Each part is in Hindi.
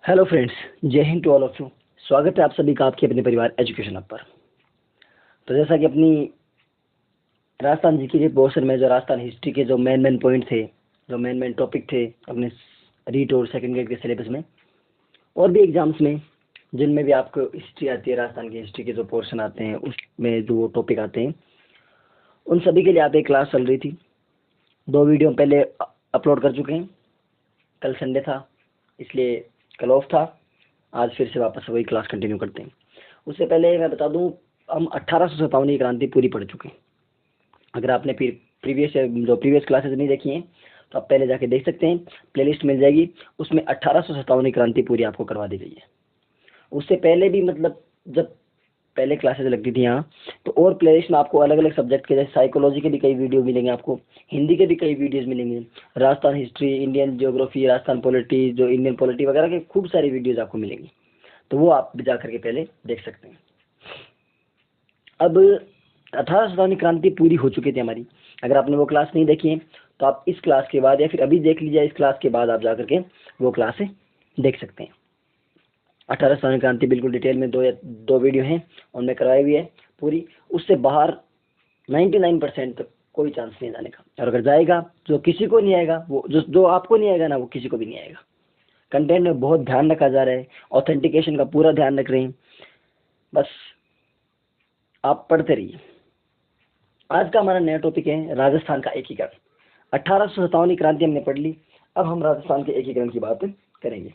हेलो फ्रेंड्स, जय हिंद टू ऑल ऑफ यू। स्वागत है आप सभी का आपके अपने परिवार एजुकेशन हब पर। तो जैसा कि अपनी राजस्थान जी के पोर्शन में जो राजस्थान हिस्ट्री के जो मेन पॉइंट थे, जो मेन टॉपिक थे अपने रीट और सेकंड ग्रेड के सिलेबस में और भी एग्जाम्स में, जिनमें भी आपको हिस्ट्री आती है, राजस्थान की हिस्ट्री के जो पोर्शन आते हैं उसमें जो टॉपिक आते हैं, उन सभी के लिए आप एक क्लास चल रही थी। 2 वीडियो पहले अपलोड कर चुके हैं। कल संडे था इसलिए कल ऑफ था। आज फिर से वापस वही क्लास कंटिन्यू करते हैं। उससे पहले मैं बता दूं, हम 1857 की क्रांति पूरी पढ़ चुके हैं। अगर आपने प्रीवियस क्लासेस नहीं देखी हैं तो आप पहले जाके देख सकते हैं, प्लेलिस्ट मिल जाएगी, उसमें 1857 की क्रांति पूरी आपको करवा दी गई है। उससे पहले भी मतलब जब पहले क्लासेस लगती थी यहाँ, तो और प्लेलिस्ट में आपको अलग अलग सब्जेक्ट के, जैसे साइकोलॉजी के भी कई वीडियो मिलेंगे, आपको हिंदी के भी कई वीडियोस मिलेंगे, Rajasthan history, Indian geography, Rajasthan polity, जो इंडियन पॉलिटी वगैरह के खूब सारी वीडियोस आपको मिलेंगी। तो वो आप जा करके पहले देख सकते हैं। अब 1857 क्रांति पूरी हो चुकी थी हमारी। अगर आपने वो क्लास नहीं देखी है तो आप इस क्लास के बाद या फिर अभी देख लीजिए, इस क्लास के बाद आप जा करके वो क्लास देख सकते हैं। 1857 क्रांति बिल्कुल डिटेल में दो वीडियो हैं, उनमें करवाई हुई है पूरी। उससे बाहर 99% तक कोई चांस नहीं जाने का। और अगर जाएगा, जो किसी को नहीं आएगा, वो जो आपको नहीं आएगा ना, वो किसी को भी नहीं आएगा। कंटेंट में बहुत ध्यान रखा जा रहा है, ऑथेंटिकेशन का पूरा ध्यान रख रहे हैं। बस आप पढ़ते रहिए। आज का हमारा नया टॉपिक है राजस्थान का एकीकरण। 1857 की क्रांति हमने पढ़ ली, अब हम राजस्थान के एकीकरण की बात करेंगे।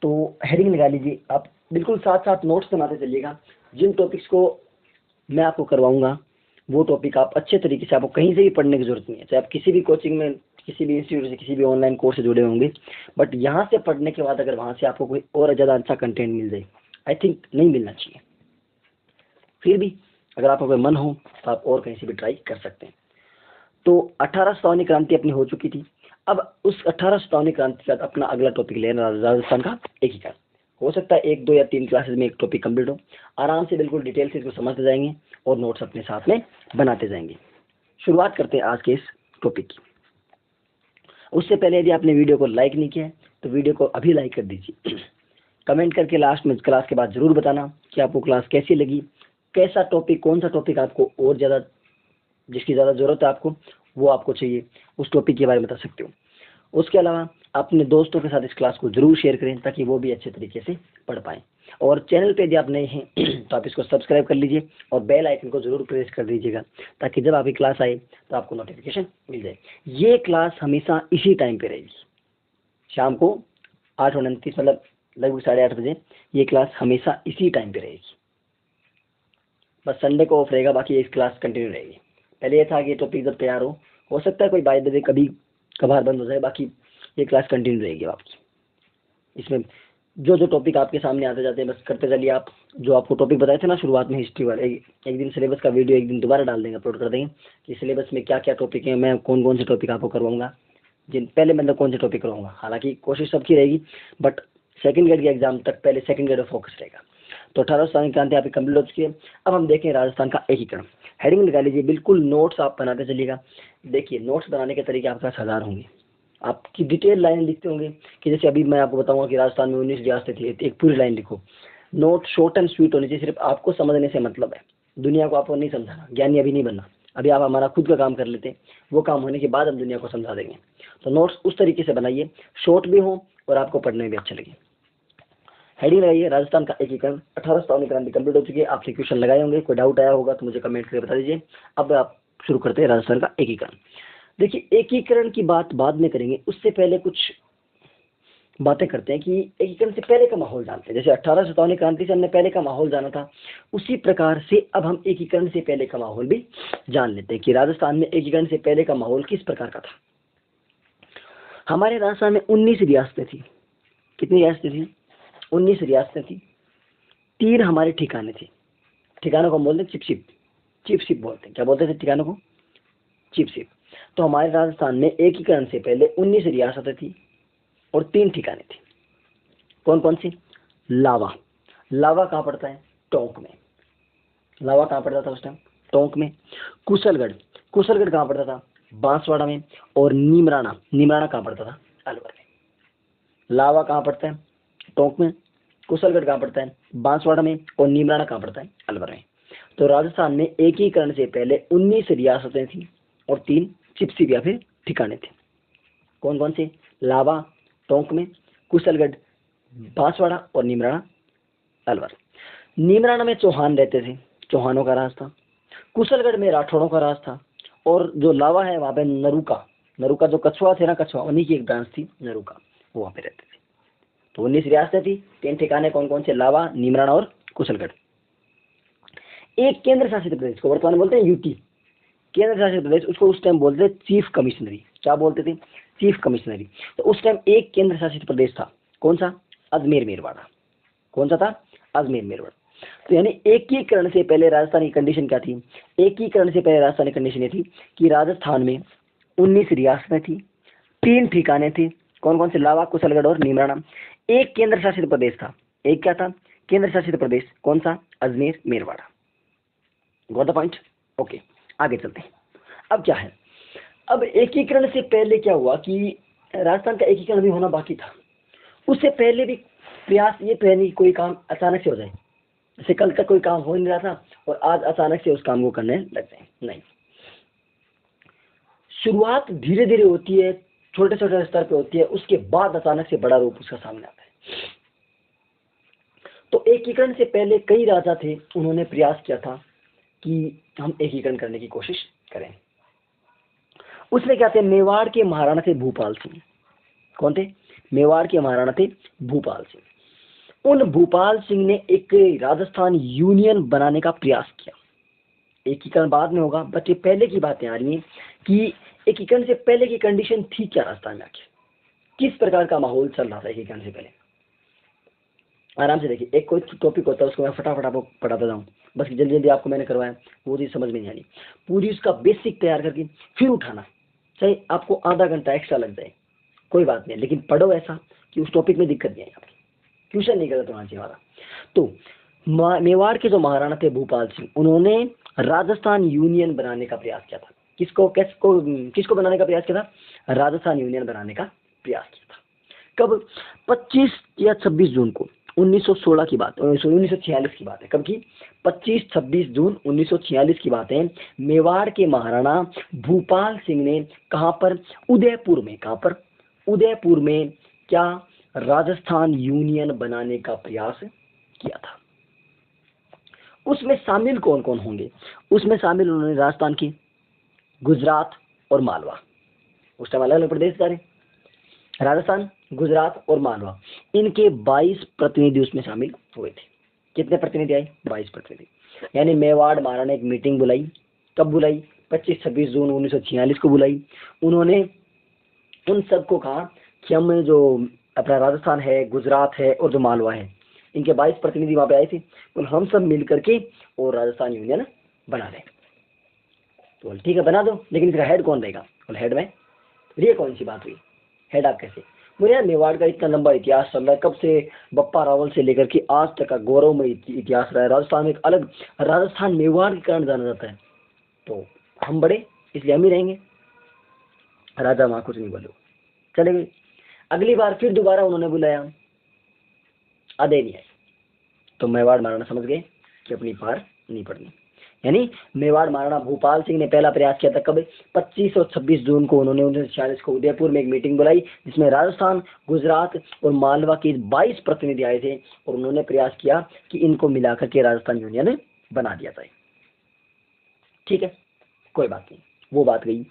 तो हेडिंग लगा लीजिए, आप बिल्कुल साथ साथ नोट्स बनाते चलिएगा। जिन टॉपिक्स को मैं आपको करवाऊंगा वो टॉपिक आप अच्छे तरीके से, आपको कहीं से भी पढ़ने की जरूरत नहीं है, चाहे आप किसी भी कोचिंग में, किसी भी इंस्टीट्यूट से, किसी भी ऑनलाइन कोर्स से जुड़े होंगे, बट यहाँ से पढ़ने के बाद अगर वहाँ से आपको कोई और ज़्यादा अच्छा कंटेंट मिल जाए, आई थिंक नहीं मिलना चाहिए। फिर भी अगर आपका कोई मन हो तो आप और कहीं से भी ट्राई कर सकते हैं। तो 1857 क्रांति अपनी हो चुकी थी। अब उस 1857 क्रांति के बाद अपना अगला टॉपिक लेना राजस्थान का एकीकरण। हो सकता है 1, 2 या 3 क्लासेस में एक टॉपिक कंप्लीट हो। आराम से बिल्कुल डिटेल से इसको समझते जाएंगे और नोट्स अपने साथ में बनाते जाएंगे। शुरुआत करते हैं आज के इस टॉपिक की। उससे पहले यदि आपने वीडियो को लाइक नहीं किया है तो वीडियो को अभी लाइक कर दीजिए। कमेंट करके लास्ट में क्लास के बाद जरूर बताना कि आपको क्लास कैसी लगी, कैसा टॉपिक, कौन सा टॉपिक आपको और ज़्यादा, जिसकी ज़्यादा ज़रूरत है आपको, वो आपको चाहिए, उस टॉपिक के बारे में बता सकते हो। उसके अलावा अपने दोस्तों के साथ इस क्लास को जरूर शेयर करें ताकि वो भी अच्छे तरीके से पढ़ पाएँ। और चैनल पे यदि आप नए हैं तो आप इसको सब्सक्राइब कर लीजिए और बेल आइकन को जरूर प्रेस कर दीजिएगा ताकि जब आपकी क्लास आए तो आपको नोटिफिकेशन मिल जाए। ये क्लास हमेशा इसी टाइम पे रहेगी, शाम को 8:29, मतलब लगभग 8:30 बजे ये क्लास हमेशा इसी टाइम पे रहेगी। बस संडे को ऑफ रहेगा, बाकी ये क्लास कंटिन्यू रहेगी। पहले ये था कि टॉपिक जब तैयार हो सकता है कोई बाय द वे कभी कभार बंद हो जाए, बाकी ये क्लास कंटिन्यू रहेगी आपकी। इसमें जो टॉपिक आपके सामने आते जाते हैं बस करते चलिए। आप जो आपको टॉपिक बताए थे ना शुरुआत में हिस्ट्री वाले, एक दिन सिलेबस का वीडियो एक दिन दोबारा डाल देंगे, अपलोड कर देंगे कि सिलेबस में क्या क्या टॉपिक है, मैं कौन कौन से टॉपिक आपको करवाऊंगा, जिन पहले मतलब कौन से टॉपिक करवाऊंगा। हालांकि कोशिश सबकी रहेगी, बट सेकंड ग्रेड के एग्जाम तक पहले सेकंड ग्रेड पर फोकस रहेगा। तो 1857 क्रांति आपकी कंप्लीट हो चुकी है। अब हम देखें राजस्थान का एकीकरण। हेडिंग लगा लीजिए, बिल्कुल नोट्स आप बनाते चलिएगा। देखिए नोट्स बनाने के तरीके आपके पास 1000 होंगे, आपकी डिटेल लाइन लिखते होंगे कि जैसे अभी मैं आपको बताऊंगा कि राजस्थान में 19 रियासतें थी, एक पूरी लाइन लिखो। नोट शॉर्ट एंड स्वीट होनी चाहिए, सिर्फ आपको समझने से मतलब है, दुनिया को आपको नहीं समझाना, ज्ञानी अभी नहीं बनना। अभी आप हमारा खुद का काम कर लेते हैं, वो काम होने के बाद हम दुनिया को समझा देंगे। तो नोट्स उस तरीके से बनाइए, शॉर्ट भी हो और आपको पढ़ने में भी अच्छा लगे। हेडिंग लगाइए राजस्थान का एकीकरण। 1857 क्रांति कंप्लीट हो चुकी है। आपसे क्वेश्चन लगाए होंगे, कोई डाउट आया होगा तो मुझे कमेंट करके बता दीजिए। अब आप शुरू करते हैं राजस्थान का एकीकरण। देखिए एकीकरण की बात बाद में करेंगे, उससे पहले कुछ बातें करते हैं कि एकीकरण से पहले का माहौल जानते हैं। जैसे 1857 क्रांति से हमने पहले का माहौल जाना था, उसी प्रकार से अब हम एकीकरण से पहले का माहौल भी जान लेते हैं कि राजस्थान में एकीकरण से पहले का माहौल किस प्रकार का था। हमारे राजस्थान में 19 रियासतें थी। कितनी रियासतें थी? 19 रियासतें थी। 3 हमारे ठिकाने थे। ठिकानों को हम बोलते हैं चिपशिप, चिपशिप बोलते हैं। क्या बोलते थे ठिकानों को? चिपशिप। तो हमारे राजस्थान में एकीकरण से पहले 19 रियासतें थी और 3 ठिकाने थे। कौन कौन सी? लावा। लावा कहाँ पड़ता है? टोंक में। लावा कहाँ पड़ता था उस टाइम? टोंक में। कुशलगढ़। कुशलगढ़ कहाँ पड़ता था? बांसवाड़ा में। और नीमराना। नीमराना कहाँ पड़ता था? अलवर में। लावा कहाँ पड़ता है? टोंक में, कुशलगढ़ कहाँ पड़ता है, बांसवाड़ा में, और नीमराना कहाँ पड़ता है, अलवर में। तो राजस्थान में एकीकरण से पहले 19 रियासतें थी और 3 चिपसिप या फिर ठिकाने थे। कौन कौन से, लावा टोंक में, कुशलगढ़ बांसवाड़ा और नीमराना अलवर। नीमराना में चौहान रहते थे, चौहानों का राज था। कुशलगढ़ में राठौड़ों का राज था। और जो लावा है वहाँ पे नरूका, नरूका जो कछुआ थे ना, कछुआ उन्हीं की एक ब्रांच थी नरूका, वो वहाँ पे रहते थे। तो 19 रियासतें थी, 3 ठिकाने कौन कौन से, लावा, नीमराना और कुशलगढ़। एक केंद्र शासित प्रदेश को वर्तमान में बोलते हैं यूटी, केंद्र शासित प्रदेश, उसको उस टाइम बोलते थे चीफ कमिश्नरी। क्या बोलते थे, चीफ कमिश्नरी। तो उस टाइम एक केंद्र शासित प्रदेश था, कौन सा, अजमेर मेरवाड़ा। कौन सा था, अजमेर मेरवाड़ा। तो यानी एकीकरण से पहले राजस्थान की कंडीशन क्या थी, एकीकरण से पहले राजस्थान की कंडीशन ये थी कि राजस्थान में 19 रियासतें थी, 3 ठिकाने थे, कौन कौन से, लावा, कुशलगढ़ और नीमराना। एक केंद्र शासित प्रदेश था, एक क्या था, केंद्र शासित प्रदेश, कौन सा, Ajmer Merwara. Got the point, okay. आगे चलते हैं। अब क्या है, अब एकीकरण से पहले क्या हुआ कि राजस्थान का एकीकरण भी होना बाकी था। उससे पहले भी प्रयास ये तो है नहीं कोई काम अचानक से हो जाए, जैसे कल तक कोई काम हो नहीं रहा था और आज अचानक से उस काम को करने लग जाए, नहीं। शुरुआत धीरे धीरे होती है, छोटे छोटे स्तर पे होती है, उसके बाद अचानक से बड़ा रूप उसका सामने आता है। तो एकीकरण से पहले कई राजा थे, उन्होंने प्रयास किया था कि हम एकीकरण करने की कोशिश करें। उसमें क्या थे, मेवाड़ के महाराणा थे भूपाल सिंह। कौन थे, मेवाड़ के महाराणा थे भूपाल सिंह। उन भूपाल सिंह ने एक राजस्थान यूनियन बनाने का प्रयास किया। एकीकरण बाद में होगा, बट ये पहले की बातें आ रही हैं कि एकीकरण से पहले की कंडीशन थी क्या राजस्थान में, आखिर किस प्रकार का माहौल चल रहा था एकीकरण से पहले। आराम से देखिए, एक कोई टॉपिक होता है उसको मैं फटाफट आपको पढ़ाता जाऊँ, बस जल्दी जल्दी आपको मैंने करवाया, वो चीज़ समझ में नहीं आनी, पूरी उसका बेसिक तैयार करके फिर उठाना, चाहे आपको आधा घंटा एक्स्ट्रा लग जाए कोई बात नहीं, लेकिन पढ़ो ऐसा कि उस टॉपिक में दिक्कत नहीं आई आपकी, ट्यूशन नहीं करता होना चाहिए हमारा। तो मेवाड़ के जो महाराणा थे भूपाल सिंह, उन्होंने राजस्थान यूनियन बनाने का प्रयास किया था। किसको बनाने का प्रयास किया था, राजस्थान यूनियन बनाने का प्रयास किया था। कब, 25 या 26 जून को 1916 की बात, 1946 की बात है। कब की, 25-26 जून 1946 की बात है। मेवाड़ के महाराणा भूपाल सिंह ने कहां पर, उदयपुर में, कहां पर, उदयपुर में क्या, राजस्थान यूनियन बनाने का प्रयास किया था। उसमें शामिल कौन कौन होंगे, उसमें शामिल उन्होंने राजस्थान की, गुजरात और मालवा, उस टाइम अलग अलग प्रदेश था, राजस्थान, गुजरात और मालवा, इनके 22 प्रतिनिधि उसमें शामिल हुए थे। कितने प्रतिनिधि आए, 22 प्रतिनिधि। यानी मेवाड़ महाराणा ने एक मीटिंग बुलाई, कब बुलाई, 25-26 जून 1946 को बुलाई। उन्होंने उन सबको कहा कि हम जो अपना राजस्थान है, गुजरात है और जो मालवा है, इनके 22 प्रतिनिधि वहां पे आए थे, तो हम सब मिल करके और राजस्थान यूनियन बना लें। तो ठीक है बना दो, लेकिन इसका हेड कौन रहेगा, और हेड में, ये कौन सी बात हुई, हेड आप कैसे। मुझे यार मेवाड़ का इतना लंबा इतिहास चल रहा है, कब से बप्पा रावल से लेकर के आज तक का गौरवमय इतिहास रहा है। राजस्थान में एक अलग, राजस्थान मेवाड़ के कारण जाना जाता है, तो हम बड़े इसलिए हम ही रहेंगे। राजा वहां कुछ नहीं बोले, चले गए। अगली बार फिर दोबारा उन्होंने बुलाया, आधे नहीं आए, तो मेवाड़ महाराणा समझ गए कि अपनी पार नहीं पड़नी। यानी मेवाड़ महाराणा भूपाल सिंह ने पहला प्रयास किया था, कब, 25 और 26 जून को उन्होंने 1946 को उदयपुर में एक मीटिंग बुलाई, जिसमें राजस्थान, गुजरात और मालवा के 22 प्रतिनिधि आए थे, और उन्होंने प्रयास किया कि इनको मिलाकर के राजस्थान यूनियन बना दिया जाए। ठीक है, कोई बात नहीं, वो बात गई।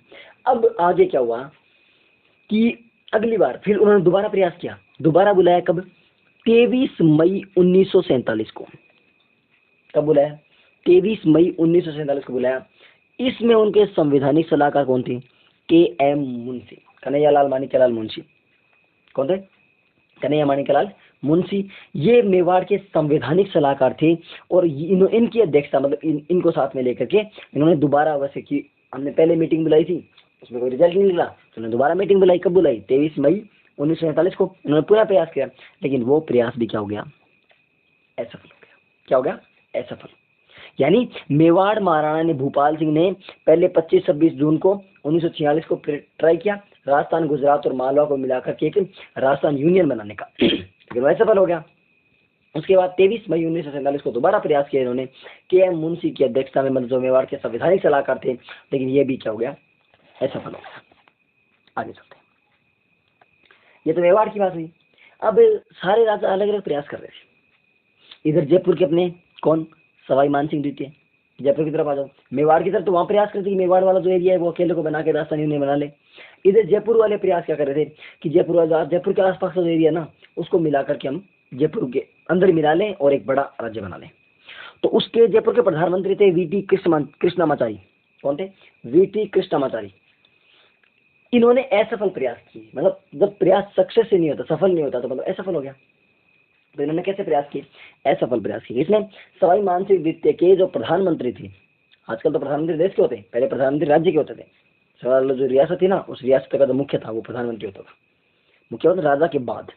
अब आगे क्या हुआ कि अगली बार फिर उन्होंने दोबारा प्रयास किया, दोबारा बुलाया, कब, 23 मई 1947 को। कब बुलाया, 23 मई 1947 को बुलाया। इसमें उनके संवैधानिक सलाहकार कौन थे, के.एम. मुंशी, कन्हैयालाल माणिक्यलाल मुंशी। कौन थे, कन्हैया माणिक्यलाल मुंशी। ये मेवाड़ के संवैधानिक सलाहकार थे, और इनकी अध्यक्षता, मतलब इनको साथ में लेकर के इन्होंने दोबारा, वैसे कि हमने पहले मीटिंग बुलाई थी, उसमें कोई रिजल्ट नहीं निकला, तो उन्होंने दोबारा मीटिंग बुलाई। कब बुलाई, 23 मई 1947 को। उन्होंने पूरा प्रयास किया, लेकिन वो प्रयास भी क्या हो गया, असफल हो गया। क्या हो गया, असफल। यानी मेवाड़ महाराणा ने, भूपाल सिंह ने पहले 25-26 जून को 1946 को ट्राई किया, राजस्थान, गुजरात और मालवा को मिलाकर के एक राजस्थान यूनियन बनाने का, लेकिन वो असफल हो गया। उसके बाद 23 मई 1947 को दोबारा प्रयास किया इन्होंने, के.एम. मुंशी की अध्यक्षता में, मतलब जो मेवाड़ के संवैधानिक सलाहकार थे, लेकिन ये भी क्या हो गया, असफल हो गया। आगे चलते हैं। ये तो मेवाड़ की बात हुई। अब सारे राजा अलग अलग प्रयास कर रहे थे। इधर जयपुर के अपने कौन, सवाई मानसिंह द्वितीय, जयपुर की तरफ आ जाओ। मेवाड़ की तरफ तो वहां प्रयास करते कि मेवाड़ वाला जो एरिया है वो अकेले को बना के राजधानी उन्हें बना ले। इधर जयपुर वाले प्रयास क्या कर रहे थे कि जयपुर के आसपास का जो एरिया ना उसको मिला करके हम जयपुर के अंदर मिला लें और एक बड़ा राज्य बना लें। तो उसके जयपुर के प्रधानमंत्री थे वीटी कृष्णामाचारी। कौन थे, वीटी कृष्णामाचारी। इन्होंने असफल प्रयास किए, मतलब जब प्रयास सक्सेस नहीं होता, सफल नहीं होता, तो मतलब असफल हो गया। तो इन्होंने कैसे प्रयास किए, असफल प्रयास किए। इसमें सवाई मानसिंह द्वितीय के जो प्रधानमंत्री थे, आजकल तो प्रधानमंत्री देश के होते हैं, पहले प्रधानमंत्री राज्य के होते थे। सवाल जो रियासत थी ना, उस रियासत का जो मुख्य था वो प्रधानमंत्री होता था। मुख्य मतलब राजा के बाद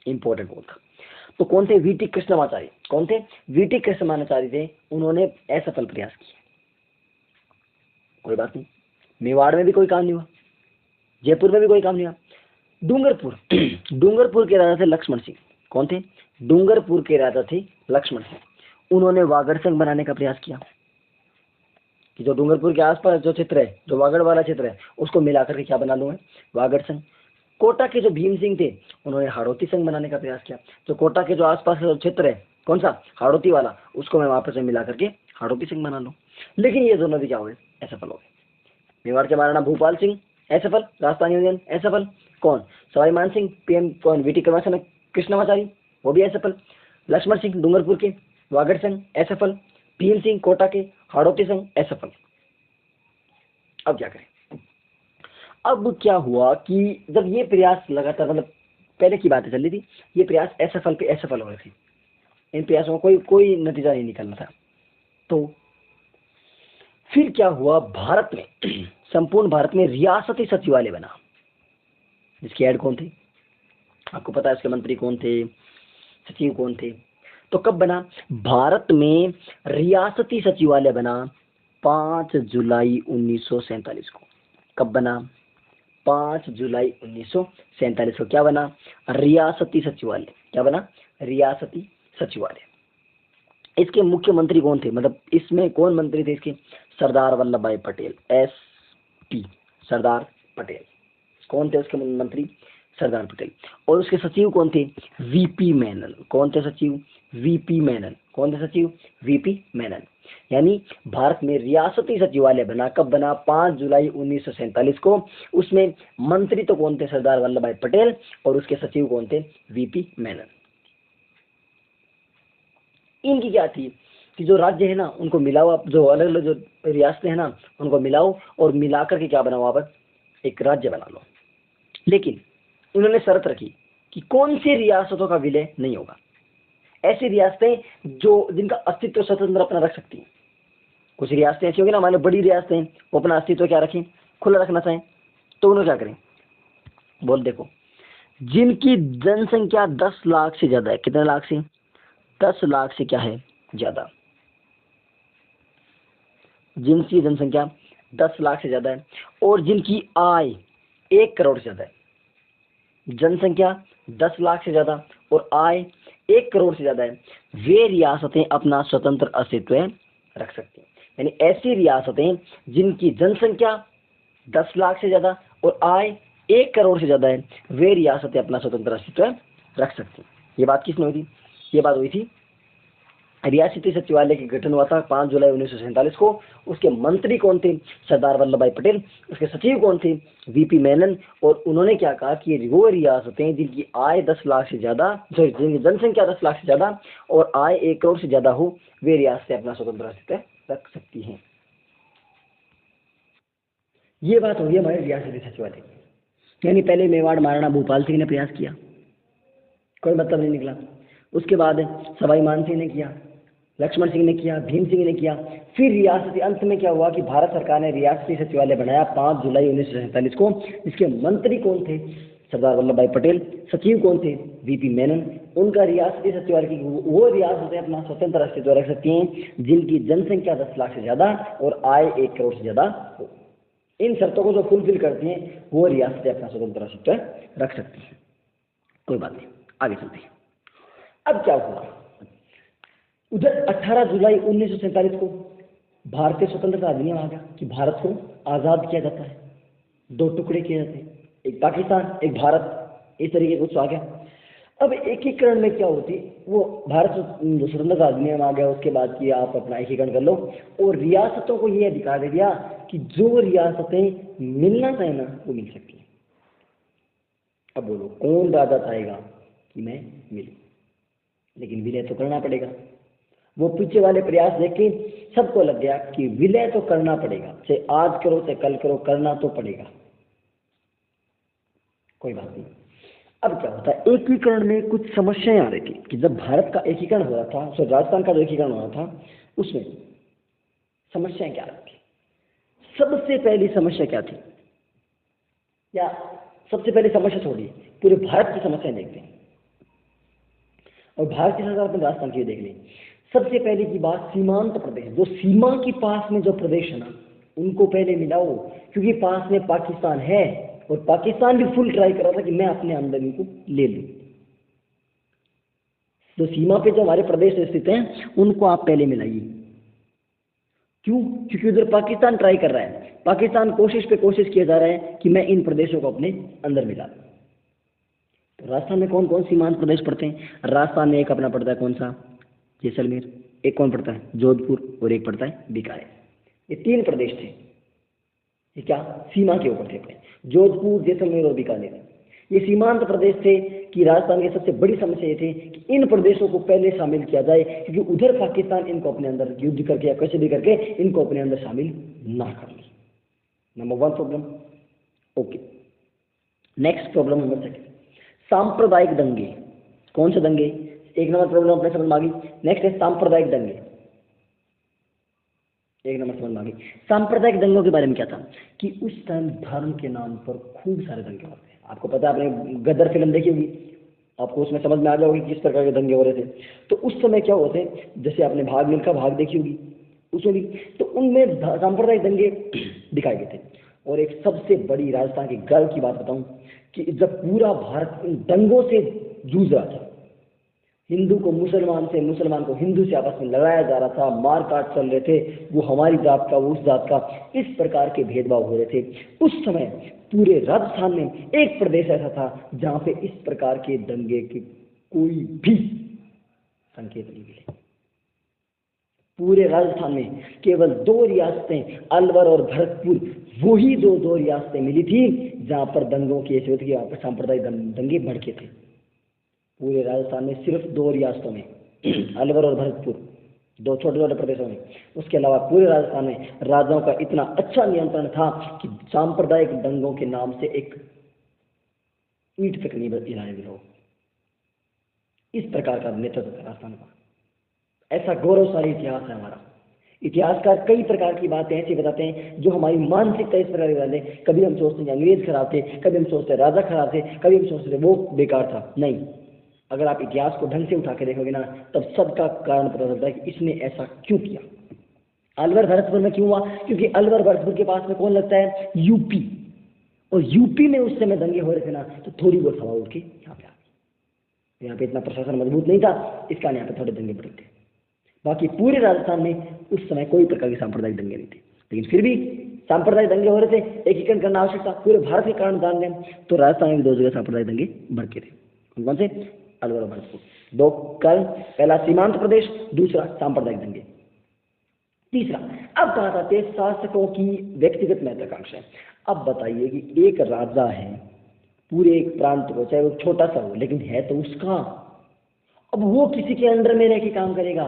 इंपॉर्टेंट वो था। तो कौन थे, वीटी कृष्णामाचारी। कौन थे, वीटी कृष्णामाचारी थे। उन्होंने असफल प्रयास किए। कोई बात नहीं, मेवाड़ में भी कोई काम नहीं हुआ, जयपुर में भी कोई काम नहीं हुआ। डूंगरपुर डूंगरपुर के राजा थे लक्ष्मण सिंह। कौन थे, डूंगरपुर के राजा थे लक्ष्मण सिंह। उन्होंने वागड़ संघ बनाने का प्रयास किया कि जो डूंगरपुर के आसपास जो क्षेत्र है, जो वागड़ वाला क्षेत्र है, उसको मिलाकर के क्या बना लूँ मैं, वागड़ संघ। कोटा के जो भीम सिंह थे, उन्होंने हाड़ौती संघ बनाने का प्रयास किया। तो कोटा के जो आसपास का जो क्षेत्र है, कौन सा, हाड़ौती वाला, उसको मैं वापस में मिला करके हाड़ौती संघ बना लूँ। लेकिन ये दोनों भी क्या हुए, असफल हो गए। मेवाड़ के महाराणा भूपाल सिंह असफल, राजस्थान यूनियन असफल। कौन, सवाई मान सिंह, पीएम कौन, वीटी कृष्णामाचारी, वो भी असफल। लक्ष्मण सिंह डूंगरपुर के वागड़ संघ असफल। भीम सिंह कोटा के हाड़ौती संघ असफल। अब क्या करें। अब क्या हुआ कि जब ये प्रयास लगातार, मतलब पहले की बातें चल रही थी, ये प्रयास असफल पे असफल हो रहे थे, इन प्रयासों का कोई नतीजा नहीं निकलना था। तो फिर क्या हुआ, भारत में संपूर्ण भारत में रियासती सचिवालय बना, जिसके हेड कौन थे, आपको पता है इसके मंत्री कौन थे, सचिव कौन थे। तो कब बना, भारत में रियासती सचिवालय बना 5 जुलाई 1947 को। कब बना, 5 जुलाई 1947 को क्या बना, रियासती सचिवालय। क्या बना, रियासती सचिवालय। इसके मुख्यमंत्री कौन थे, मतलब इसमें कौन मंत्री थे इसके, सरदार वल्लभ भाई पटेल, SP, सरदार पटेल। कौन थे उसके मंत्री, सरदार पटेल। और उसके सचिव कौन थे, VP मेनन। कौन थे सचिव, VP मेनन। कौन थे सचिव, VP मेनन। यानी भारत में रियासती सचिवालय बना, कब बना, 5 जुलाई 1947 को। उसमें मंत्री तो कौन थे, सरदार वल्लभ भाई पटेल, और उसके सचिव कौन थे, VP मेनन। इनकी क्या थी कि जो राज्य है ना उनको मिलाओ, जो अलग अलग जो रियासतें हैं ना उनको मिलाओ और मिलाकर के क्या बनाओ, वहां पर एक राज्य बना लो। लेकिन उन्होंने शर्त रखी कि कौन सी रियासतों का विलय नहीं होगा। ऐसी रियासतें जो जिनका अस्तित्व स्वतंत्र अपना रख सकती हैं। कुछ रियासतें ऐसी होगी ना, मान लो बड़ी रियासतें वो अपना अस्तित्व क्या रखें, खुला रखना चाहें, तो उन्होंने क्या करें, बोल देखो, जिनकी जनसंख्या 10 लाख से ज्यादा है, कितने लाख से, 10 लाख से क्या है ज्यादा, जिनकी जनसंख्या 10 लाख से ज्यादा है और जिनकी आय 1 करोड़ से ज्यादा है। जनसंख्या 10 लाख से ज्यादा और आय 1 करोड़ से ज्यादा है, वे रियासतें अपना स्वतंत्र अस्तित्व रख सकती हैं। यानी ऐसी रियासतें जिनकी जनसंख्या 10 लाख से ज्यादा और आय 1 करोड़ से ज्यादा है, वे रियासतें अपना स्वतंत्र अस्तित्व रख सकती हैं। ये बात किसने हुई थी, ये बात हुई थी रियासती सचिवालय की गठन हुआ था 5 जुलाई 1947 को। उसके मंत्री कौन थे, सरदार वल्लभ भाई पटेल। उसके सचिव कौन थे, VP मेनन। और उन्होंने क्या कहा कि वो रियासतें जिनकी आय 10 लाख से ज्यादा, जिनकी जनसंख्या 10 लाख से ज्यादा और आय 1 करोड़ से ज्यादा हो, वे रियासतें अपना स्वतंत्र अस्तित्व रख सकती हैं। ये बात होगी हमारे रियासती सचिवालय की। यानी पहले मेवाड़ महाराणा भूपाल सिंह ने प्रयास किया, कोई मतलब नहीं निकला। उसके बाद सवाई मान सिंह ने किया, लक्ष्मण सिंह ने किया, भीम सिंह ने किया। फिर रियासती अंत में क्या हुआ कि भारत सरकार ने रियासती सचिवालय बनाया 5 जुलाई 1947 को। इसके मंत्री कौन थे, सरदार वल्लभ भाई पटेल। सचिव कौन थे, VP मेनन। उनका रियासती सचिवालय की वो रियासतें अपना स्वतंत्र अस्तित्व रख सकती हैं जिनकी जनसंख्या 10 लाख से ज्यादा और आय 1 करोड़ से ज्यादा हो। इन शर्तों को जो फुलफिल करती हैं वो रियासतें अपना स्वतंत्र अस्तित्व रख सकती हैं। कोई बात नहीं, आगे चलते हैं। अब क्या हुआ, उधर 18 जुलाई 1947 को भारतीय स्वतंत्रता अधिनियम आ गया कि भारत को आज़ाद किया जाता है, 2 टुकड़े किए जाते हैं, एक पाकिस्तान एक भारत, इस तरीके कुछ आ गया। अब एकीकरण में क्या होती, वो भारत स्वतंत्रता अधिनियम आ गया, उसके बाद कि आप अपना एकीकरण कर लो और रियासतों को ये अधिकार दे दिया कि जो रियासतें मिलना चाहे ना वो मिल सकती हैं। अब बोलो कौन राजा चाहेगा कि मैं मिलूं, लेकिन विलय तो करना पड़ेगा। वो पीछे वाले प्रयास देख के सबको लग गया कि विलय तो करना पड़ेगा, चाहे आज करो चाहे कल करो, करना तो पड़ेगा। कोई बात नहीं। अब क्या होता है, एकीकरण में कुछ समस्याएं आ रही थी कि जब भारत का एकीकरण हो रहा था, तो राजस्थान का जो एकीकरण हो रहा था उसमें समस्याएं क्या आ रही थी। सबसे पहली समस्या क्या थी, या सबसे पहली समस्या छोड़िए, पूरे भारत की समस्याएं देखते हैं और भारत के साथ अपने राजस्थान की देख लें। सबसे पहले की बात, सीमांत प्रदेश, जो सीमा के पास में जो प्रदेश है ना उनको पहले मिलाओ, क्योंकि पास में पाकिस्तान है और पाकिस्तान भी फुल ट्राई कर रहा था कि मैं अपने अंदर इनको ले लूं। जो सीमा पे जो हमारे प्रदेश स्थित हैं उनको आप पहले मिलाइए। क्यों? क्योंकि उधर पाकिस्तान ट्राई कर रहा है, पाकिस्तान कोशिश पे कोशिश किया जा रहा है कि मैं इन प्रदेशों को अपने अंदर मिला। तो राजस्थान में कौन कौन सीमांत प्रदेश पड़ते हैं? राजस्थान में एक अपना पड़ता है कौन सा, जैसलमेर, एक कौन पड़ता है जोधपुर, और एक पड़ता है बीकानेर। ये 3 प्रदेश थे, ये क्या सीमा के ऊपर थे अपने, जोधपुर जैसलमेर और बीकानेर। ये सीमांत प्रदेश थे कि राजस्थान की सबसे बड़ी समस्या ये थी कि इन प्रदेशों को पहले शामिल किया जाए, क्योंकि उधर पाकिस्तान इनको अपने अंदर युद्ध करके या कैसे भी करके इनको अपने अंदर शामिल ना कर ले। Number 1 problem. Okay, next problem number 2, सांप्रदायिक दंगे। कौन से दंगे? 1 नंबर प्रॉब्लम अपने समझ में आ गई। नेक्स्ट है सांप्रदायिक दंगे। 1 नंबर समझ में आ गई। सांप्रदायिक दंगों के बारे में क्या था कि उस टाइम धर्म के नाम पर खूब सारे दंगे होते हैं। आपको पता है, आपने गदर फिल्म देखी होगी, आपको उसमें समझ में आ जाओगे किस प्रकार के दंगे हो रहे थे। तो उस समय क्या होते, जैसे आपने भाग मिल्खा भाग देखी होगी उसमें भी, तो उनमें सांप्रदायिक दंगे दिखाए गए थे। और एक सबसे बड़ी राजस्थान की गर्व की बात बताऊं कि जब पूरा भारत इन दंगों से जूझ रहा था, हिंदू को मुसलमान से, मुसलमान को हिंदू से आपस में लड़ाया जा रहा था, मार काट चल रहे थे, वो हमारी जात का वो उस जात का, इस प्रकार के भेदभाव हो रहे थे। उस समय पूरे राजस्थान में एक प्रदेश ऐसा था जहां पे इस प्रकार के दंगे के कोई भी संकेत नहीं मिले। पूरे राजस्थान में केवल 2 रियासतें, अलवर और भरतपुर, वही दो रियासतें मिली थी जहां पर दंगों की ऐसी होती है, सांप्रदायिक दंगे भड़के थे। पूरे राजस्थान में सिर्फ 2 रियासतों में, अलवर और भरतपुर, 2 छोटे छोटे प्रदेशों में, उसके अलावा पूरे राजस्थान में राजाओं का इतना अच्छा नियंत्रण था कि सांप्रदायिक दंगों के नाम से एक ईंट तक नहीं हिलाने दी लोग। इस प्रकार का नेतृत्व था राजस्थान का। ऐसा गौरवशाली इतिहास है हमारा। इतिहासकार कई प्रकार की बातें ऐसी बताते हैं जो हमारी मानसिकता इस प्रकार की बताते हैं। कभी हम सोचते हैं अंग्रेज खराब थे, कभी हम सोचते हैं राजा खराब थे, कभी हम सोचते हैं वो बेकार था। नहीं, अगर आप इतिहास को ढंग से उठा के देखोगे ना, तब सबका कारण पता चलता है कि इसने ऐसा क्यों किया। अलवर भरतपुर में क्यों हुआ? क्योंकि अलवर भरतपुर के पास में कौन लगता है? यूपी। और यूपी में उस समय दंगे हो रहे थे ना, तो थोड़ी बहुत हवा उठ के यहाँ पे आ गई। यहाँ पे इतना प्रशासन मजबूत नहीं था, इस कारण यहाँ पे थोड़े दंगे बढ़े थे। बाकी पूरे राजस्थान में उस समय कोई प्रकार के सांप्रदायिक दंगे नहीं थे, लेकिन फिर भी सांप्रदायिक दंगे हो रहे थे, एकीकरण करना आवश्यक था। पूरे भारत के कारण जान लें तो राजस्थान में 2 जगह सांप्रदायिक दंगे भड़के थे। कौन से? अलवर और भरतपुर। 2 कारण, पहला सीमांत प्रदेश, दूसरा सांप्रदायिक दंगे। तीसरा, अब बात आती है शासकों की व्यक्तिगत महत्वाकांक्षा। अब बताइए कि एक राजा है पूरे एक प्रांत को, चाहे वो छोटा सा हो लेकिन है तो उसका, अब वो किसी के अंडर में रह के काम करेगा,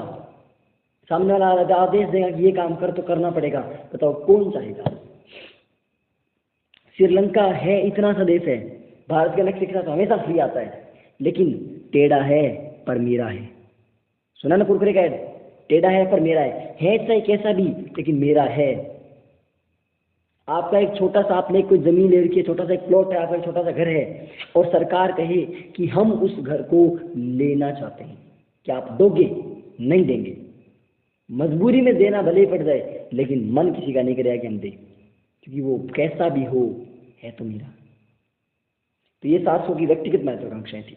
सामने वाला राजा आदेश देगा कि ये काम कर तो करना पड़ेगा। बताओ कौन चाहेगा? श्रीलंका है, इतना सा देश है, भारत के नक्शे के साथ हमेशा फ्री आता है, लेकिन टेढ़ा है पर मेरा है। सुना ना कुरकुरे का ऐड, टेढ़ा है पर मेरा है चाहे कैसा भी, लेकिन मेरा है। आपका एक छोटा सा, आपने कोई जमीन ले रखी है, छोटा सा एक प्लॉट है, आपका एक छोटा सा घर है, और सरकार कहे कि हम उस घर को लेना चाहते हैं, क्या आप दोगे? नहीं देंगे। मजबूरी में देना भले ही पड़ जाए, लेकिन मन किसी का नहीं करेगा कि हम दें, क्योंकि वो कैसा भी हो है तो मेरा। तो ये 700 की व्यक्तिगत महत्वाकांक्षाएं थी।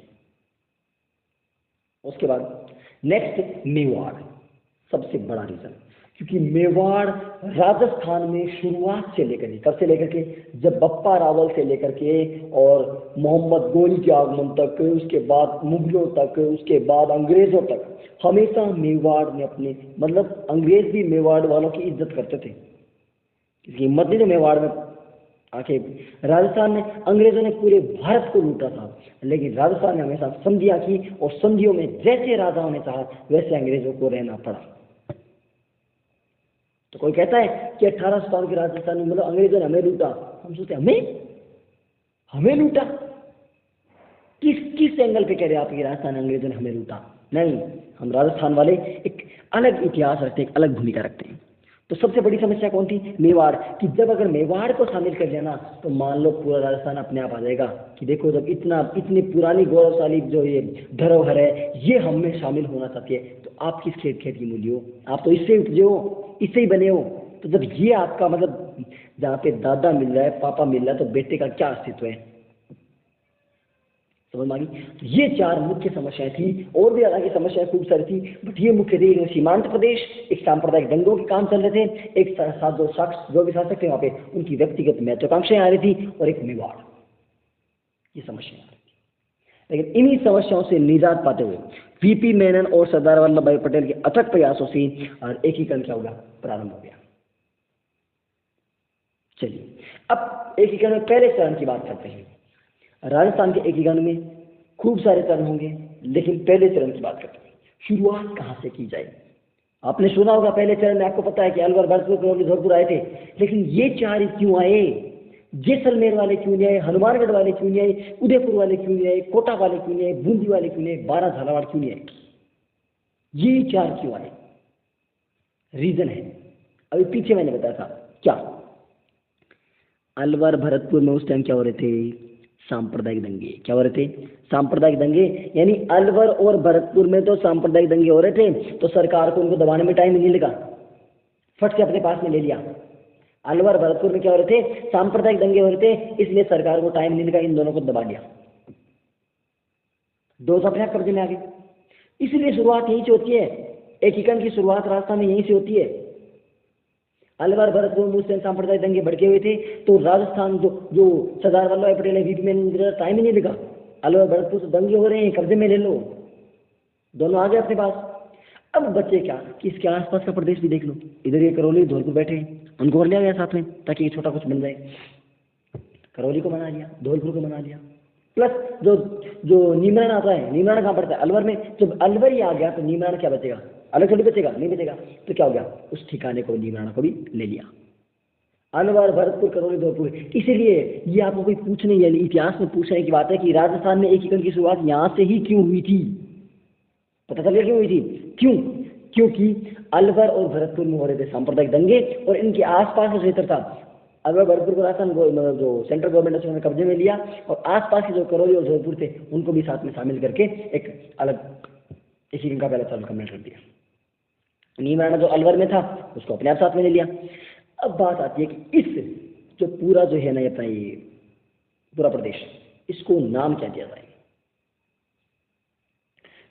उसके बाद नेक्स्ट मेवाड़, सबसे बड़ा रीजन, क्योंकि मेवाड़ राजस्थान में शुरुआत से लेकर के, कब से लेकर के, जब बप्पा रावल से लेकर के और मोहम्मद गोरी के आगमन तक, उसके बाद मुगलों तक, उसके बाद अंग्रेजों तक, हमेशा मेवाड़ ने अपने, मतलब अंग्रेज भी मेवाड़ वालों की इज्जत करते थे, इसकी हिम्मत नहीं थे मेवाड़ में आके। राजस्थान में अंग्रेजों ने पूरे भारत को लूटा था, लेकिन राजस्थान ने हमेशा संधियां की और संधियों में जैसे राजाओं ने चाहा वैसे अंग्रेजों को रहना पड़ा। तो कोई कहता है कि 1800 साल के राजस्थान में मतलब अंग्रेजों ने हमें लूटा, हम सोचते हमें लूटा, किस एंगल पे कह रहे हैं आप कि राजस्थान अंग्रेजों ने हमें लूटा? नहीं, हम राजस्थान वाले एक अलग इतिहास रखते हैं, एक अलग भूमिका रखते हैं। तो सबसे बड़ी समस्या कौन थी? मेवाड़, कि जब अगर मेवाड़ को शामिल कर लिया ना तो मान लो पूरा राजस्थान अपने आप आ जाएगा कि देखो जब इतनी पुरानी गौरवशाली जो ये धरोहर है ये हम में शामिल होना चाहती है, तो आप किस खेत की मूल्य हो? आप तो इससे उपजे हो, इससे ही बने हो। तो जब ये आपका मतलब जहाँ पे दादा मिल रहा है, पापा मिल रहा है, तो बेटे का क्या अस्तित्व है? समझ में आ गई? तो ये चार मुख्य समस्याएं थी, और भी हालांकि समस्याएं खूब सारी थी, बट ये मुख्य थी। सीमांत प्रदेश, एक सांप्रदायिक दंगों के काम चल रहे थे, एक साथ जो भी शासक थे वहां पे उनकी व्यक्तिगत महत्वाकांक्षाएं आ रही थी, और एक मेवाड़, ये समस्याएं आ रही थी। लेकिन इन्हीं समस्याओं से निजात पाते हुए वीपी मेनन और सरदार वल्लभ भाई पटेल के अथक प्रयासों से और एकीकरण क्या होगा? प्रारंभ हो गया। चलिए अब एकीकरण में पहले चरण की बात करते हैं। राजस्थान के एकीकरण में खूब सारे चरण होंगे, लेकिन पहले चरण की बात करते हैं। शुरुआत कहां से की जाए? आपने सुना होगा पहले चरण में, आपको पता है कि अलवर, भरतपुर, करौली, धौलपुर आए थे, लेकिन ये चार ही क्यों आए? जैसलमेर वाले क्यों नहीं आए? हनुमानगढ़ वाले क्यों नहीं आए? उदयपुर वाले क्यों नहीं आए? कोटा वाले क्यों नहीं आए? बूंदी वाले क्यों नहीं आए? बारह झालावाड़ क्यों नहीं आए? ये चार क्यों आए? रीजन है, अभी पीछे मैंने बताया था क्या। अलवर, भरतपुर में उस टाइम क्या हो रहे थे? सांप्रदायिक दंगे। क्या हो रहे थे? सांप्रदायिक दंगे। यानी अलवर और भरतपुर में तो सांप्रदायिक दंगे हो रहे थे, तो सरकार को उनको दबाने में टाइम नहीं लगा, फट से अपने पास में ले लिया। अलवर, भरतपुर में क्या हो रहे थे? सांप्रदायिक दंगे हो रहे थे, इसलिए सरकार को टाइम नहीं लगा, इन दोनों को दबा दिया, दो अपने आप कब्जे में आ गए। इसलिए शुरुआत यहीं से होती है, एकीकरण की शुरुआत राजस्थान में यहीं से होती है। अलवर, भरतपुर में उस टाइम सांप्रदायिक दंगे भड़के हुए थे, तो राजस्थान जो सरदार वल्लभ भाई पटेल ने वीपी में टाइम ही नहीं लगा, अलवर भरतपुर से दंगे हो रहे हैं, कब्जे में ले लो, दोनों आ गए अपने पास। अब बच्चे क्या कि इसके आसपास का प्रदेश भी देख लो, इधर ये करौली, धौलपुर बैठे हैं, उनको और लिया गया साथ में ताकि ये छोटा कुछ बन जाए। करौली को बना लिया, धौलपुर को बना लिया, प्लस जो नीमरान आता है, नीमरान कहाँ पड़ता है? अलवर में। जब अलवर ही आ गया तो नीमरान क्या बचेगा? अलग थोड़ी बचेगा, नहीं बचेगा। तो क्या हो गया? उस ठिकाने को, नीमरान को भी ले लिया। अलवर, भरतपुर, करौली, धौलपुर। इसीलिए ये आपको कोई पूछने या इतिहास में पूछने की बात है कि राजस्थान में एकीकरण की शुरुआत यहाँ से ही क्यों हुई थी? पता चल गया क्यों हुई थी? क्यों? क्योंकि अलवर और भरतपुर में हो रहे थे सांप्रदायिक दंगे, और इनके आसपास जो क्षेत्र था, अलवर, भरतपुर को राजस्थान मतलब जो सेंट्रल गवर्नमेंट ने कब्जे में लिया, और आसपास के जो करौली और धौलपुर थे उनको भी साथ में शामिल करके एक अलग एकीकरण का पहला चरण कंप्लीट कर दिया। नीमराना जो अलवर में था उसको अपने आप साथ में ले लिया। अब बात आती है कि इस जो पूरा जो है ना अपना ये पूरा प्रदेश, इसको नाम क्या दिया जाए?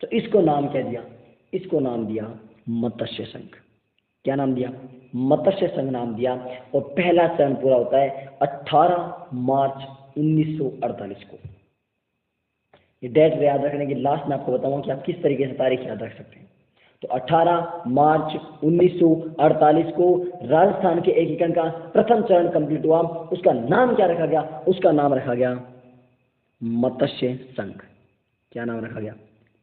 तो इसको नाम क्या दिया? इसको नाम दिया मत्स्य संघ। क्या नाम दिया? मत्स्य संघ नाम दिया। और पहला चरण पूरा होता है 18 मार्च 1948 को। ये डेट याद रखने की लास्ट में आपको बताऊंगा कि आप किस तरीके से तारीख याद रख सकते हैं। तो 18 मार्च 1948 को राजस्थान के एकीकरण का प्रथम चरण कंप्लीट हुआ। उसका नाम क्या रखा गया? उसका नाम रखा गया मत्स्य संघ। क्या नाम रखा गया?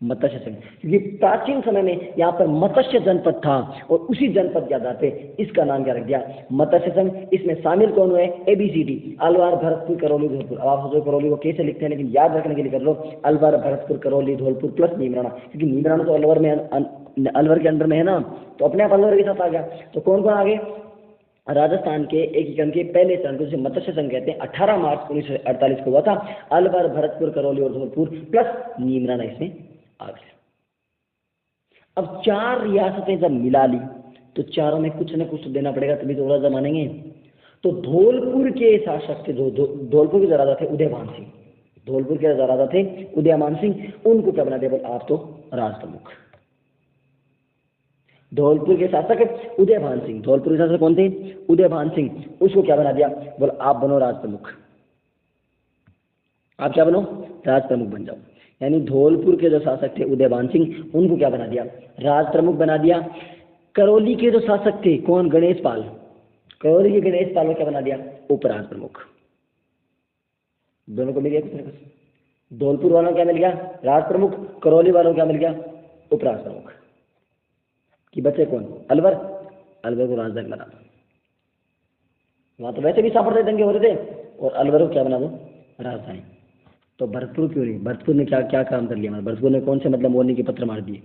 मत्स्य संघ। क्योंकि प्राचीन समय में यहाँ पर मत्स्य जनपद था, और उसी जनपद के आधार पे इसका नाम क्या रख दिया? मत्स्य संघ। इसमें शामिल कौन हुए? ABCD, अलवर, भरतपुर, करौली, धौलपुर। अब आप सोचो करौली को कैसे लिखते हैं, लेकिन याद रखने के लिए कर लो, अलवर, भरतपुर, करौली, धौलपुर प्लस नीमराना, क्योंकि नीमराना तो अलवर में, अलवर के अंदर में है ना, तो अपने आप अलवर के साथ आ गया। तो कौन कौन आ गए? राजस्थान के एकीकरण के पहले चरण को जिसे मत्स्य संघ कहते हैं, 18 मार्च 1948 को हुआ था। अलवर, भरतपुर, करौली और धौलपुर प्लस नीमराना इसमें आ गया। अब चार रियासतें जब मिला ली तो चारों में कुछ न कुछ तो देना पड़ेगा, तभी तो राजा मानेंगे। तो धौलपुर के शासक थे, जो धौलपुर के राजा थे उदयमान सिंह, धौलपुर के राजा थे उदयमान सिंह, उनको क्या बना दिया? बोल आप तो राज प्रमुख। धौलपुर के शासक उदयभान सिंह, धौलपुर के शासक कौन थे? उदयभान सिंह। उसको क्या बना दिया? बोला आप बनो राज प्रमुख, आप क्या बनो? राज प्रमुख बन जाओ। यानी धौलपुर के जो शासक थे उदयभान सिंह, उनको क्या बना दिया? राज प्रमुख बना दिया। करौली के जो शासक थे कौन? गणेश पाल, करौली के गणेश पाल को क्या बना दिया? उपराज प्रमुख। दोनों को मिल गया कुछ ना कुछ। धौलपुर वालों को क्या मिल गया? राज प्रमुख। करौली वालों को क्या मिल गया? उपराज प्रमुख। कि बचे कौन? अलवर, अलवर को राजधानी बना दो। वहां तो वैसे भी सांप्रदायिक दंगे हो रहे थे, और अलवर को क्या बना दो? राजधानी। तो भरतपुर क्यों नहीं? भरतपुर ने क्या क्या काम कर लिया? भरतपुर ने कौन से मतलब मोरनी के पत्र मार दिए?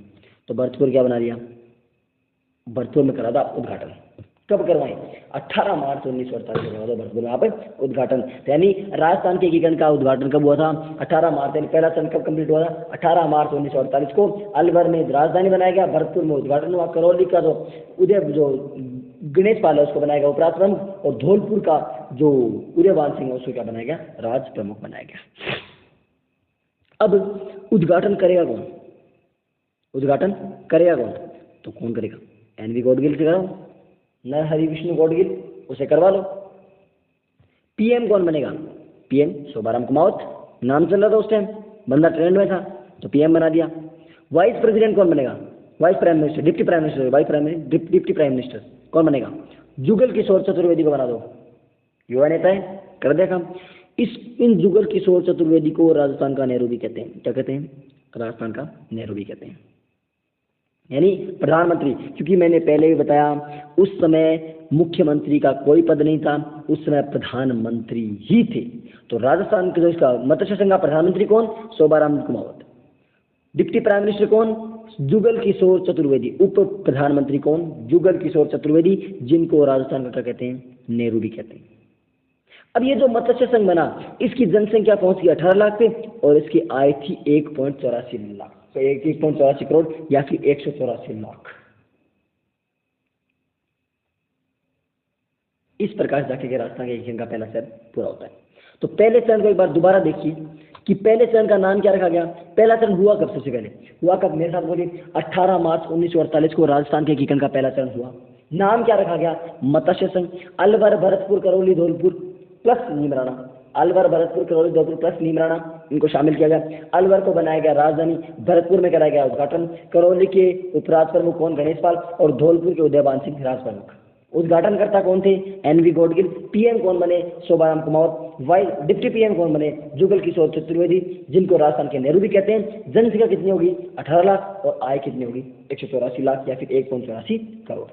तो भरतपुर क्या बना दिया? भरतपुर में करा था उद्घाटन। कब करवाएं? 18 मार्च 1948 को करा था भरतपुर में आप उद्घाटन। यानी राजस्थान के एकीकरण का उद्घाटन कब हुआ था? 18 मार्च। यानी पहला चरण कब कंप्लीट हुआ था? 18 मार्च 1948 को अलवर में राजधानी बनाया गया, भरतपुर में उद्घाटन हुआ। करौली का जो गणेश पाल है उसको बनाया गया उपराज प्रमुख, और धौलपुर का जो उदयभान सिंह है उसको क्या बनाया गया? राज प्रमुख बनाया गया। अब उद्घाटन करेगा कौन? उद्घाटन करेगा कौन? तो कौन करेगा? एनवी गॉडगिल से कराओ, नरहरि विष्णु गॉडगिल, उसे करवा लो। पीएम कौन बनेगा? पीएम शोभाराम कुमावत, नाम चल रहा था उस टाइम, बंदा ट्रेंड में था तो पीएम बना दिया। वाइस प्रेसिडेंट कौन बनेगा? Vice prime minister, deputy prime minister, vice prime deputy prime minister कौन बनेगा? जुगल किशोर चतुर्वेदी को बना दो, युवा नेता है, कर दे काम। इन जुगल किशोर चतुर्वेदी को राजस्थान का नेहरू भी कहते हैं। क्या कहते हैं? राजस्थान का नेहरू भी कहते हैं, यानी प्रधानमंत्री। क्योंकि मैंने पहले भी बताया उस समय मुख्यमंत्री का कोई पद नहीं था, उस समय प्रधानमंत्री ही थे। तो राजस्थान के जो इसका मत्स्य संघ का प्रधानमंत्री कौन? Shobharam Kumawat. Deputy prime minister कौन? जुगल किशोर चतुर्वेदी। उप प्रधानमंत्री कौन? जुगल किशोर चतुर्वेदी, जिनको राजस्थान का क्या कहते हैं? नेहरू भी कहते हैं। अब ये जो मत्स्य संघ बना, इसकी जनसंख्या पहुंच गई 18 लाख पे, और इसकी आय थी 1.84 लाख, तो 1.84 करोड़ या फिर 184 लाख। इस प्रकार से जाके राजस्थान के एकीकरण का पहला चरण पूरा होता है। तो पहले चरण को एक बार दोबारा देखिए कि पहले चरण का नाम क्या रखा गया। पहला चरण हुआ कब? सबसे पहले हुआ कब? मेरे साथ बोलिए, 18 मार्च 1948 को राजस्थान के एकीकरण का पहला चरण हुआ। नाम क्या रखा गया? मत्स्य संघ। अलवर, भरतपुर, करौली, धौलपुर प्लस नीमराना, अलवर, भरतपुर, करौली, धौलपुर प्लस नीमराना, इनको शामिल किया गया। अलवर को बनाया गया राजधानी, भरतपुर में कराया गया उद्घाटन। करौली के उपराज प्रमुख कौन? गणेश पाल, और धौलपुर के उदयभान सिंह राज प्रमुख। उद्घाटनकर्ता कौन थे? एनवी गॉडगिल। पीएम कौन बने? Shobharam Kumawat. Vice deputy PM कौन बने? जुगल किशोर चतुर्वेदी, जिनको राजस्थान के नेहरू भी कहते हैं। जनसंख्या कितनी होगी? 18 लाख, और आय कितनी होगी? 184 लाख या फिर 1.84 करोड़।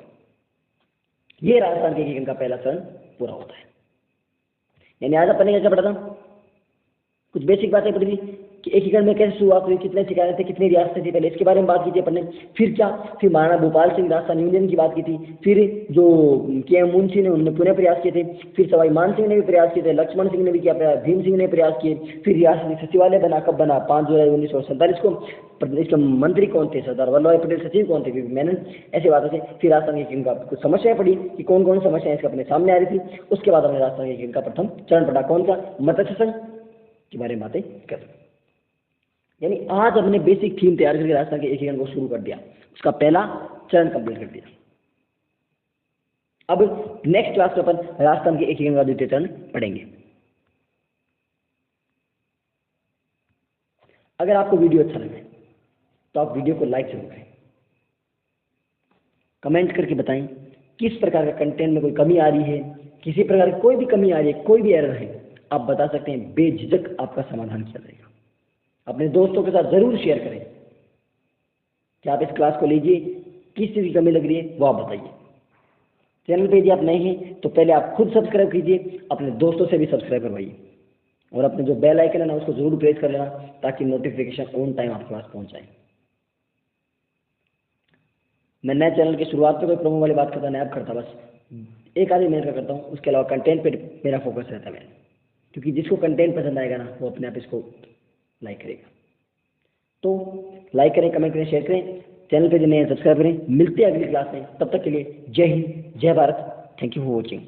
ये राजस्थान के एकीकरण का पहला चरण पूरा होता है। यानी आज अपन ने क्या पढ़ा था? कुछ बेसिक बातें पढ़ी थी कि एकीकरण में कैसे शुरुआत हुई, कितने ठिकाने थे, कितनी रियासतें थी, पहले इसके बारे में बात की थी अपन ने। फिर क्या? फिर महाराणा भूपाल सिंह राजस्थान यूनियन की बात की थी। फिर जो के.एम. मुंशी ने, उन्होंने पुनः प्रयास किए थे। फिर सवाई मान सिंह ने भी प्रयास किए थे, लक्ष्मण सिंह ने भी किया प्रयास, भीम सिंह ने प्रयास किए। फिर रियासती सचिवालय बना, कब बना? 5 जुलाई 1947 को। प्रदेश के मंत्री कौन थे? सरदार वल्लभ भाई पटेल। सचिव कौन थे? वी.पी. मेनन। ऐसी बातों से फिर राजस्थान के एकीकरण का कुछ समस्याएं पड़ी कि कौन कौन समस्याएं इसके अपने सामने आ रही थी। उसके बाद हमने राजस्थान के एकीकरण का प्रथम चरण पढ़ा, कौन सा? मत्स्य संघ के बारे में बातें कर। यानी आज हमने बेसिक थीम तैयार करके राजस्थान के एकीकरण को शुरू कर दिया, उसका पहला चरण कंप्लीट कर दिया। अब नेक्स्ट क्लास में अपन राजस्थान के एकीकरण का द्वितीय चरण पढ़ेंगे। अगर आपको वीडियो अच्छा लगे तो आप वीडियो को लाइक जरूर करें, कमेंट करके बताएं किस प्रकार का कंटेंट में कोई कमी आ रही है, किसी प्रकार की कोई भी कमी आ रही है, कोई भी एरर है, आप बता सकते हैं। बेझिझक आपका समाधान किया जाएगा। अपने दोस्तों के साथ जरूर शेयर करें कि आप इस क्लास को लीजिए, किस चीज़ की कमी लग रही है वो आप बताइए। चैनल पे यदि आप नए हैं तो पहले आप खुद सब्सक्राइब कीजिए, अपने दोस्तों से भी सब्सक्राइब करवाइए, और अपने जो बेल आइकन है ना उसको जरूर प्रेस कर लेना, ताकि नोटिफिकेशन ऑन टाइम आपके पास पहुंच जाए। मैं नए चैनल की शुरुआत पे कोई प्रोमो वाली बात करता नहीं करता, बस एक आधी मिनट का करता हूँ। उसके अलावा कंटेंट पे मेरा फोकस रहता है मेरा, क्योंकि जिसको कंटेंट पसंद आएगा ना वो अपने आप इसको लाइक करेगा। तो लाइक करें, कमेंट करें, शेयर करें, चैनल पे जो नए सब्सक्राइब करें। मिलते हैं अगली क्लास में, तब तक के लिए जय हिंद, जय Bharat. Thank you for watching.